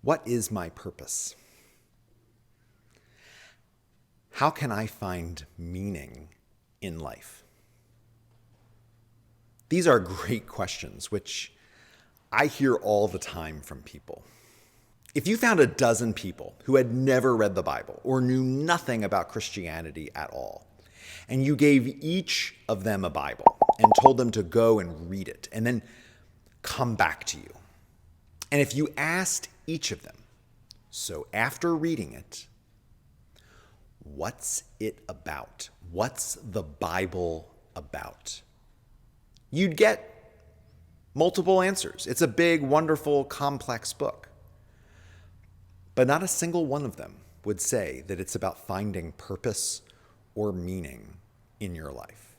What is my purpose? How can I find meaning in life? These are great questions, which I hear all the time from people. If you found a dozen people who had never read the Bible or knew nothing about Christianity at all, and you gave each of them a Bible and told them to go and read it and then come back to you, and if you asked each of them, so after reading it, what's it about? What's the Bible about? You'd get multiple answers. It's a big, wonderful, complex book. But not a single one of them would say that it's about finding purpose or meaning in your life.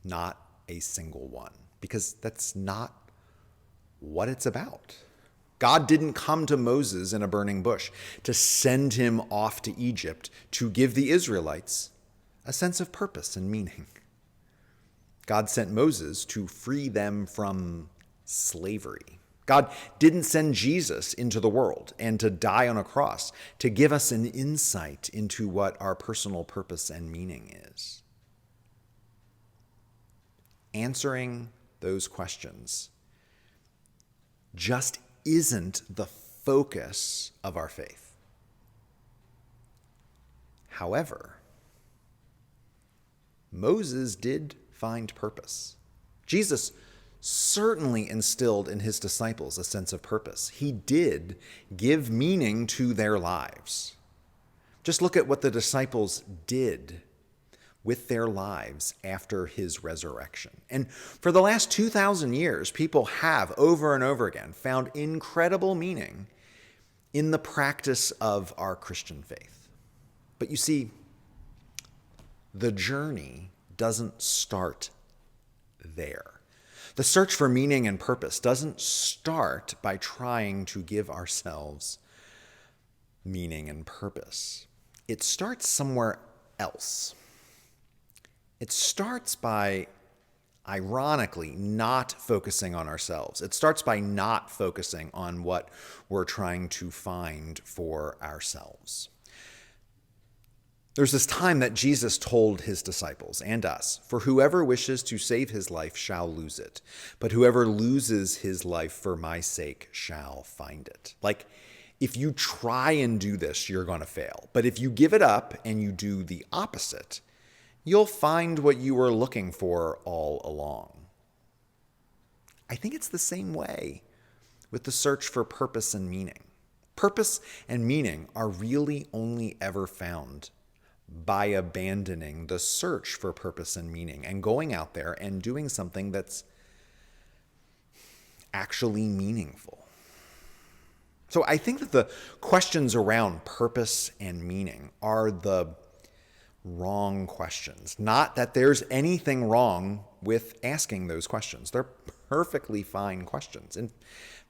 Not a single one, because that's not what it's about. God didn't come to Moses in a burning bush to send him off to Egypt to give the Israelites a sense of purpose and meaning. God sent Moses to free them from slavery. God didn't send Jesus into the world and to die on a cross to give us an insight into what our personal purpose and meaning is. Answering those questions just isn't the focus of our faith. However, Moses did find purpose. Jesus certainly instilled in his disciples a sense of purpose. He did give meaning to their lives. Just look at what the disciples did with their lives after his resurrection. And for the last 2,000 years, people have over and over again found incredible meaning in the practice of our Christian faith. But you see, the journey doesn't start there. The search for meaning and purpose doesn't start by trying to give ourselves meaning and purpose. It starts somewhere else. It starts by, ironically, not focusing on ourselves. It starts by not focusing on what we're trying to find for ourselves. There's this time that Jesus told his disciples and us, "For whoever wishes to save his life shall lose it, but whoever loses his life for my sake shall find it." Like, if you try and do this, you're going to fail. But if you give it up and you do the opposite, you'll find what you were looking for all along. I think it's the same way with the search for purpose and meaning. Purpose and meaning are really only ever found by abandoning the search for purpose and meaning and going out there and doing something that's actually meaningful. So I think that the questions around purpose and meaning are the wrong questions. Not that there's anything wrong with asking those questions. They're perfectly fine questions. In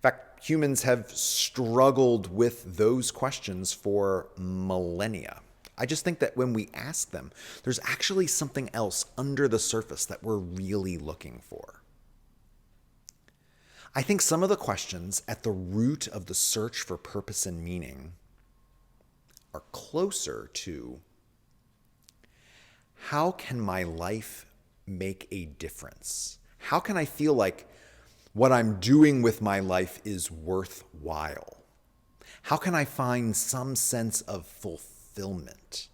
fact, humans have struggled with those questions for millennia. I just think that when we ask them, there's actually something else under the surface that we're really looking for. I think some of the questions at the root of the search for purpose and meaning are closer to, how can my life make a difference? How can I feel like what I'm doing with my life is worthwhile? How can I find some sense of fulfillment?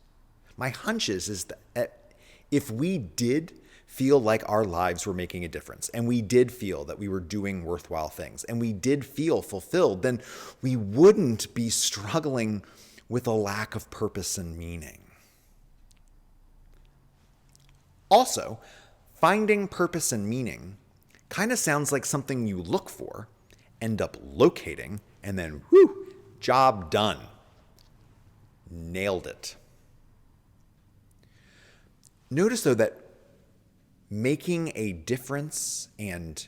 My hunch is that if we did feel like our lives were making a difference, and we did feel that we were doing worthwhile things, and we did feel fulfilled, then we wouldn't be struggling with a lack of purpose and meaning. Also, finding purpose and meaning kind of sounds like something you look for, end up locating, and then, whew, job done. Nailed it. Notice, though, that making a difference and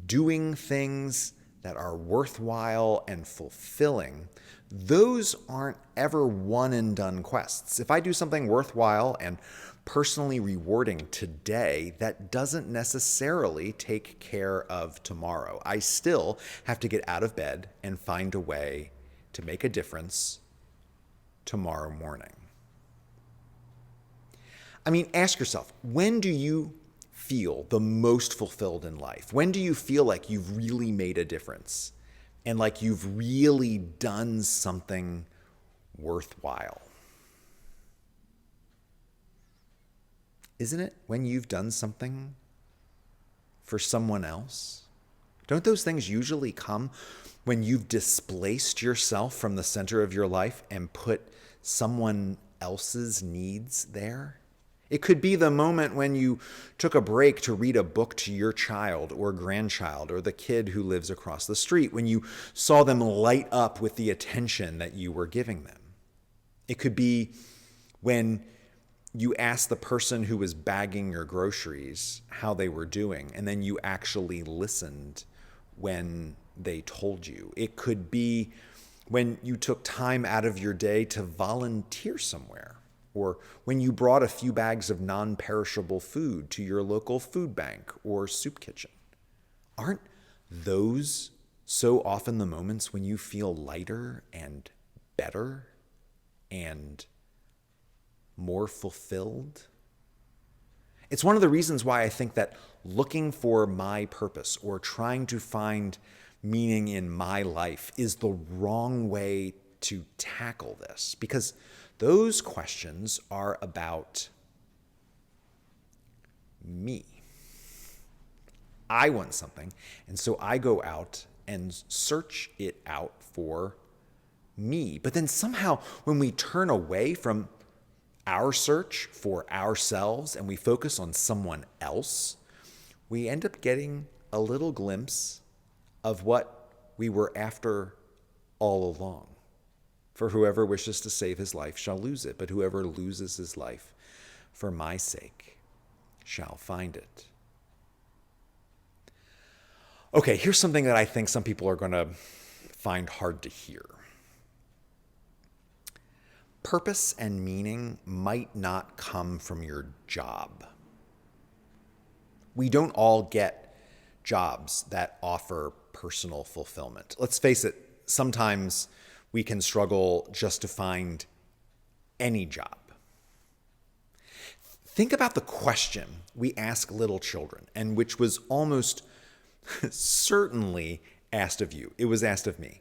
doing things that are worthwhile and fulfilling, those aren't ever one and done quests. If I do something worthwhile and personally rewarding today that doesn't necessarily take care of tomorrow. I still have to get out of bed and find a way to make a difference tomorrow morning. I mean, ask yourself, when do you feel the most fulfilled in life? When do you feel like you've really made a difference and like you've really done something worthwhile? Isn't it when you've done something for someone else? Don't those things usually come when you've displaced yourself from the center of your life and put someone else's needs there? It could be the moment when you took a break to read a book to your child or grandchild or the kid who lives across the street, when you saw them light up with the attention that you were giving them. It could be when you asked the person who was bagging your groceries how they were doing, and then you actually listened when they told you. It could be when you took time out of your day to volunteer somewhere, or when you brought a few bags of non-perishable food to your local food bank or soup kitchen. Aren't those so often the moments when you feel lighter and better and more fulfilled? It's one of the reasons why I think that looking for my purpose or trying to find meaning in my life is the wrong way to tackle this, because those questions are about me. I want something, and so I go out and search it out for me. But then somehow when we turn away from our search for ourselves and we focus on someone else, we end up getting a little glimpse of what we were after all along. For whoever wishes to save his life shall lose it, but whoever loses his life for my sake shall find it. Okay, here's something that I think some people are going to find hard to hear. Purpose and meaning might not come from your job. We don't all get jobs that offer personal fulfillment. Let's face it, sometimes we can struggle just to find any job. Think about the question we ask little children, and which was almost certainly asked of you. It was asked of me.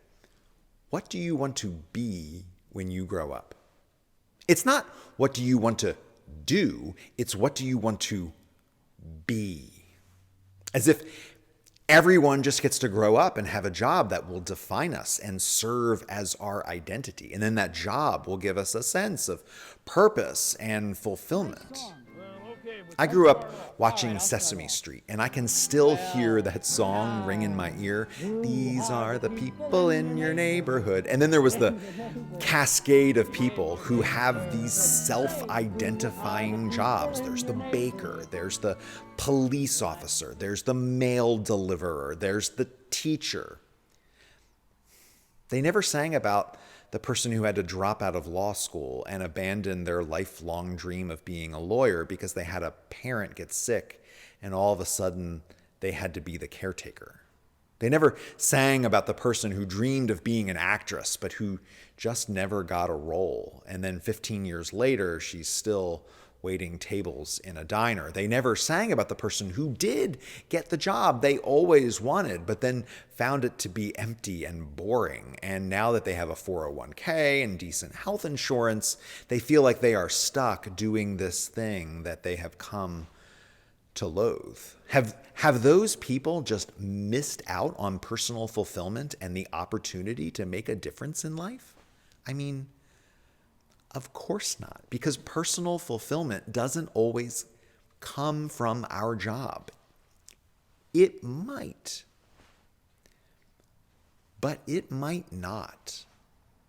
What do you want to be when you grow up? It's not what do you want to do, it's what do you want to be. As if everyone just gets to grow up and have a job that will define us and serve as our identity. And then that job will give us a sense of purpose and fulfillment. I grew up watching Sesame Street, and I can still hear that song ring in my ear. These are the people in your neighborhood. And then there was the cascade of people who have these self-identifying jobs. There's the baker, there's the police officer, there's the mail deliverer, there's the teacher. They never sang about the person who had to drop out of law school and abandon their lifelong dream of being a lawyer because they had a parent get sick and all of a sudden they had to be the caretaker. They never sang about the person who dreamed of being an actress but who just never got a role. And then 15 years later, she's still waiting tables in a diner. They never sang about the person who did get the job they always wanted, but then found it to be empty and boring. And now that they have a 401k and decent health insurance, they feel like they are stuck doing this thing that they have come to loathe. Have those people just missed out on personal fulfillment and the opportunity to make a difference in life? I mean, of course not, because personal fulfillment doesn't always come from our job. It might, but it might not.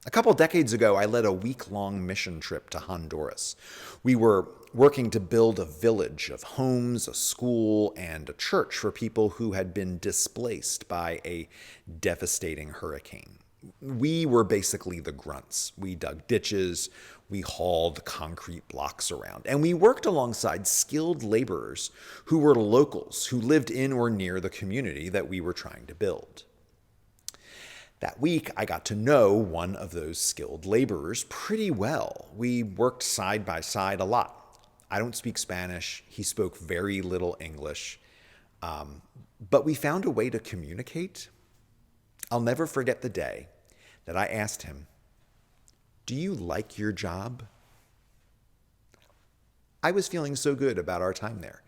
A couple decades ago, I led a week-long mission trip to Honduras. We were working to build a village of homes, a school, and a church for people who had been displaced by a devastating hurricane. We were basically the grunts. We dug ditches, we hauled concrete blocks around, and we worked alongside skilled laborers who were locals who lived in or near the community that we were trying to build. That week, I got to know one of those skilled laborers pretty well. We worked side by side a lot. I don't speak Spanish. He spoke very little English. But we found a way to communicate. I'll never forget the day that I asked him, "Do you like your job?" I was feeling so good about our time there.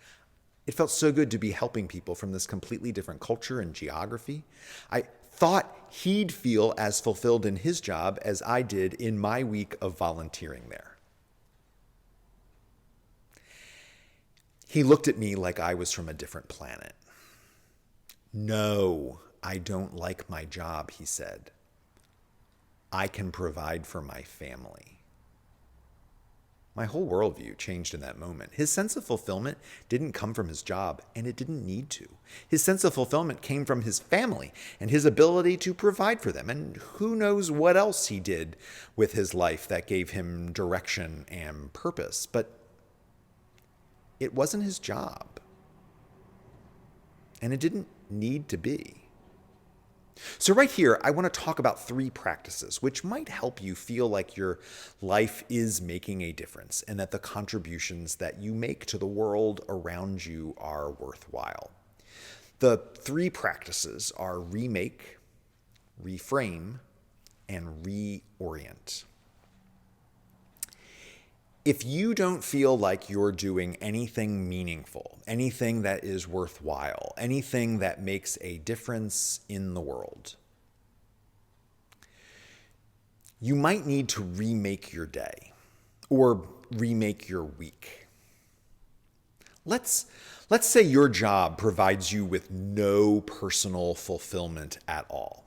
It felt so good to be helping people from this completely different culture and geography. I thought he'd feel as fulfilled in his job as I did in my week of volunteering there. He looked at me like I was from a different planet. "No, I don't like my job," he said. "I can provide for my family." My whole worldview changed in that moment. His sense of fulfillment didn't come from his job, and it didn't need to. His sense of fulfillment came from his family and his ability to provide for them. And who knows what else he did with his life that gave him direction and purpose. But it wasn't his job. And it didn't need to be. So right here, I want to talk about 3 practices which might help you feel like your life is making a difference and that the contributions that you make to the world around you are worthwhile. The 3 practices are remake, reframe, and reorient. If you don't feel like you're doing anything meaningful, anything that is worthwhile, anything that makes a difference in the world, you might need to remake your day or remake your week. Let's say your job provides you with no personal fulfillment at all.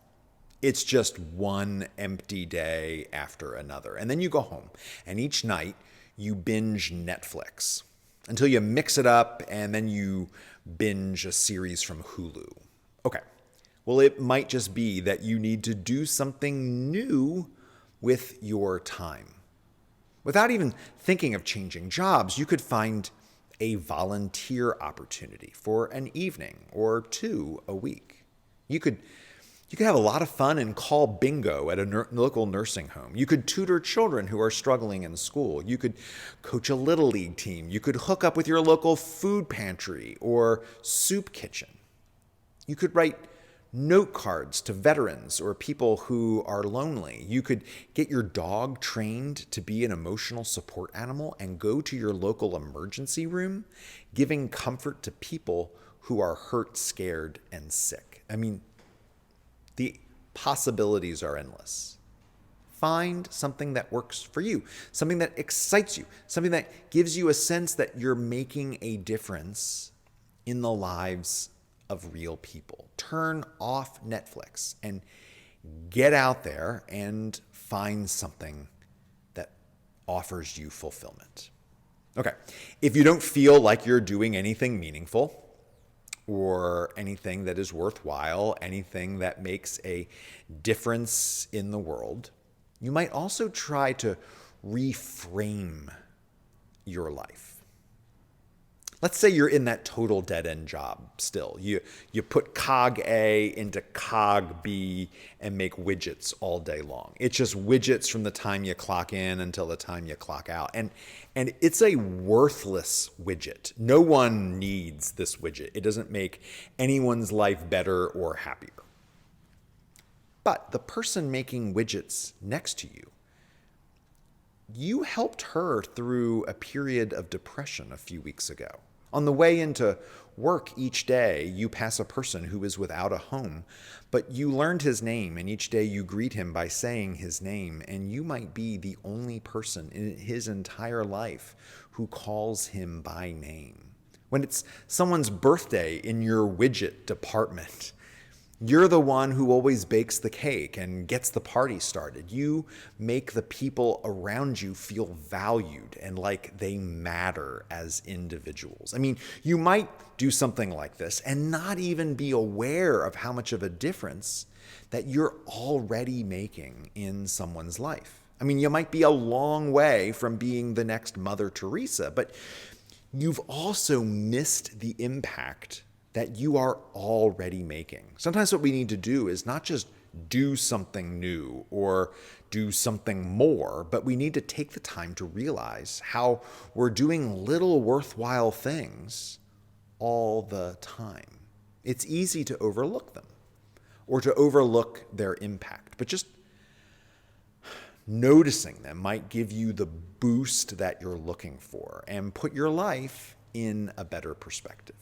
It's just one empty day after another. And then you go home, and each night you binge Netflix until you mix it up, and then you binge a series from Hulu. Okay, well, it might just be that you need to do something new with your time. Without even thinking of changing jobs, you could find a volunteer opportunity for an evening or 2 a week. You could have a lot of fun and call bingo at a local nursing home. You could tutor children who are struggling in school. You could coach a little league team. You could hook up with your local food pantry or soup kitchen. You could write note cards to veterans or people who are lonely. You could get your dog trained to be an emotional support animal and go to your local emergency room, giving comfort to people who are hurt, scared, and sick. I mean, the possibilities are endless. Find something that works for you, something that excites you, something that gives you a sense that you're making a difference in the lives of real people. Turn off Netflix and get out there and find something that offers you fulfillment. Okay, if you don't feel like you're doing anything meaningful, or anything that is worthwhile, anything that makes a difference in the world, you might also try to reframe your life. Let's say you're in that total dead-end job still. You put cog A into cog B and make widgets all day long. It's just widgets from the time you clock in until the time you clock out. And it's a worthless widget. No one needs this widget. It doesn't make anyone's life better or happier. But the person making widgets next to you, you helped her through a period of depression a few weeks ago. On the way into work each day, you pass a person who is without a home, but you learned his name, and each day you greet him by saying his name, and you might be the only person in his entire life who calls him by name. When it's someone's birthday in your widget department, You're the one who always bakes the cake and gets the party started. You make the people around you feel valued and like they matter as individuals. I mean, you might do something like this and not even be aware of how much of a difference that you're already making in someone's life. I mean, you might be a long way from being the next Mother Teresa, but you've also missed the impact that you are already making. Sometimes what we need to do is not just do something new or do something more, but we need to take the time to realize how we're doing little worthwhile things all the time. It's easy to overlook them or to overlook their impact, but just noticing them might give you the boost that you're looking for and put your life in a better perspective.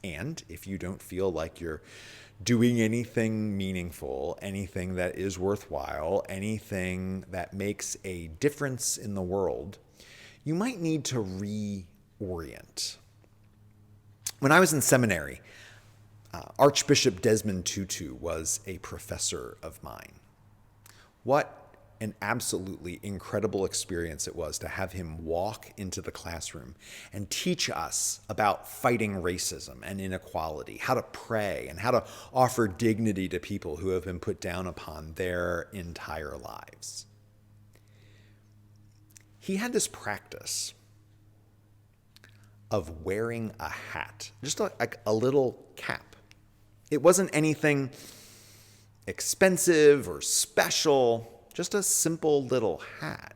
And if you don't feel like you're doing anything meaningful, anything that is worthwhile, anything that makes a difference in the world, you might need to reorient. When I was in seminary, Archbishop Desmond Tutu was a professor of mine. What an absolutely incredible experience it was to have him walk into the classroom and teach us about fighting racism and inequality, how to pray, and how to offer dignity to people who have been put down upon their entire lives. He had this practice of wearing a hat, just like a little cap. It wasn't anything expensive or special, just a simple little hat.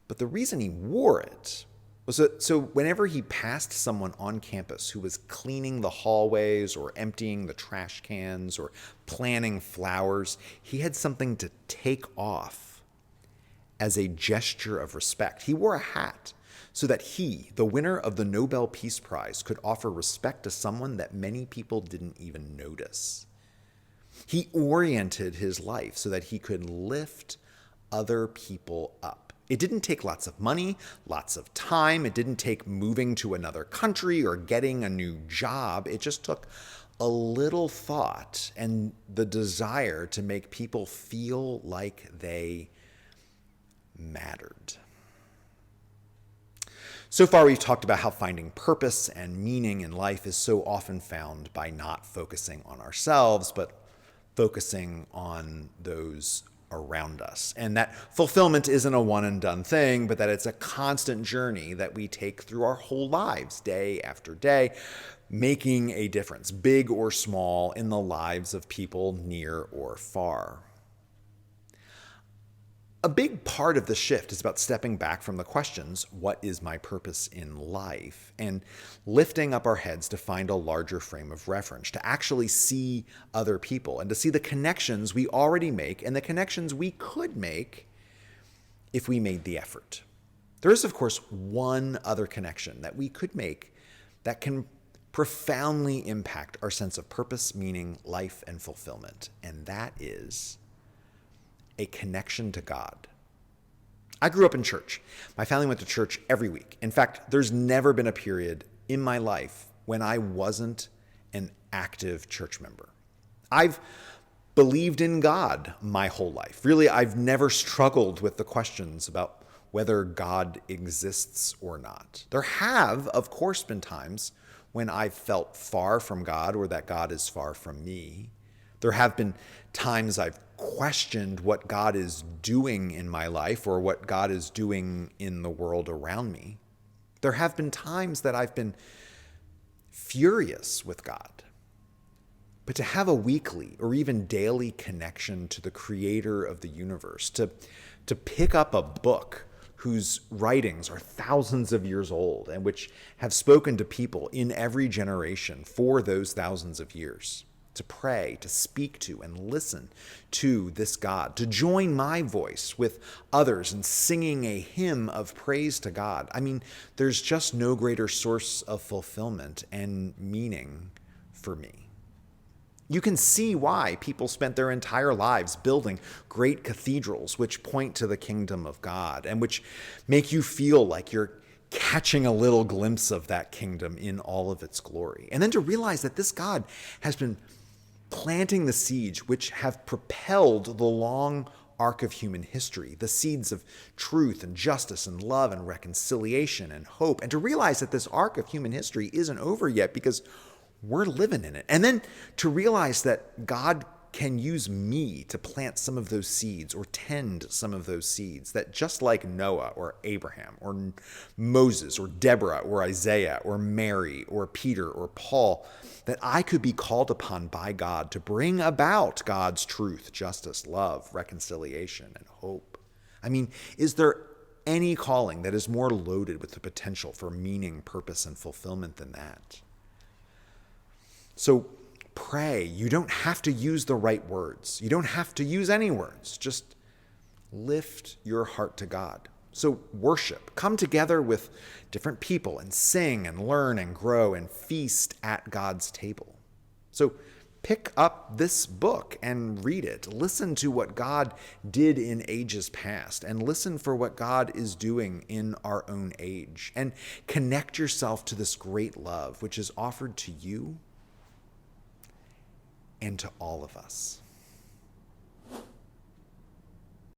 But the reason he wore it was so whenever he passed someone on campus who was cleaning the hallways or emptying the trash cans or planting flowers, he had something to take off as a gesture of respect. He wore a hat so that he, the winner of the Nobel Peace Prize, could offer respect to someone that many people didn't even notice. He oriented his life so that he could lift other people up. It didn't take lots of money, lots of time. It didn't take moving to another country or getting a new job. It just took a little thought and the desire to make people feel like they mattered. So far, we've talked about how finding purpose and meaning in life is so often found by not focusing on ourselves, but focusing on those around us. And that fulfillment isn't a one and done thing, but that it's a constant journey that we take through our whole lives, day after day, making a difference, big or small, in the lives of people near or far. A big part of the shift is about stepping back from the questions, what is my purpose in life, and lifting up our heads to find a larger frame of reference, to actually see other people and to see the connections we already make and the connections we could make if we made the effort. There is, of course, one other connection that we could make that can profoundly impact our sense of purpose, meaning, life, and fulfillment, and that is a connection to God. I grew up in church. My family went to church every week. In fact, there's never been a period in my life when I wasn't an active church member. I've believed in God my whole life. Really, I've never struggled with the questions about whether God exists or not. There have, of course, been times when I've felt far from God or that God is far from me. There have been times I've questioned what God is doing in my life or what God is doing in the world around me. There have been times that I've been furious with God. But to have a weekly or even daily connection to the creator of the universe, to pick up a book whose writings are thousands of years old and which have spoken to people in every generation for those thousands of years, to pray, to speak to and listen to this God, to join my voice with others in singing a hymn of praise to God. I mean, there's just no greater source of fulfillment and meaning for me. You can see why people spent their entire lives building great cathedrals which point to the kingdom of God and which make you feel like you're catching a little glimpse of that kingdom in all of its glory. And then to realize that this God has been planting the seeds which have propelled the long arc of human history, the seeds of truth and justice and love and reconciliation and hope. And to realize that this arc of human history isn't over yet because we're living in it. And then to realize that God can use me to plant some of those seeds or tend some of those seeds, that just like Noah or Abraham or Moses or Deborah or Isaiah or Mary or Peter or Paul, that I could be called upon by God to bring about God's truth, justice, love, reconciliation, and hope. I mean, is there any calling that is more loaded with the potential for meaning, purpose, and fulfillment than that? So pray. You don't have to use the right words. You don't have to use any words. Just lift your heart to God. So worship. Come together with different people and sing and learn and grow and feast at God's table. So pick up this book and read it. Listen to what God did in ages past and listen for what God is doing in our own age. And connect yourself to this great love which is offered to you and to all of us.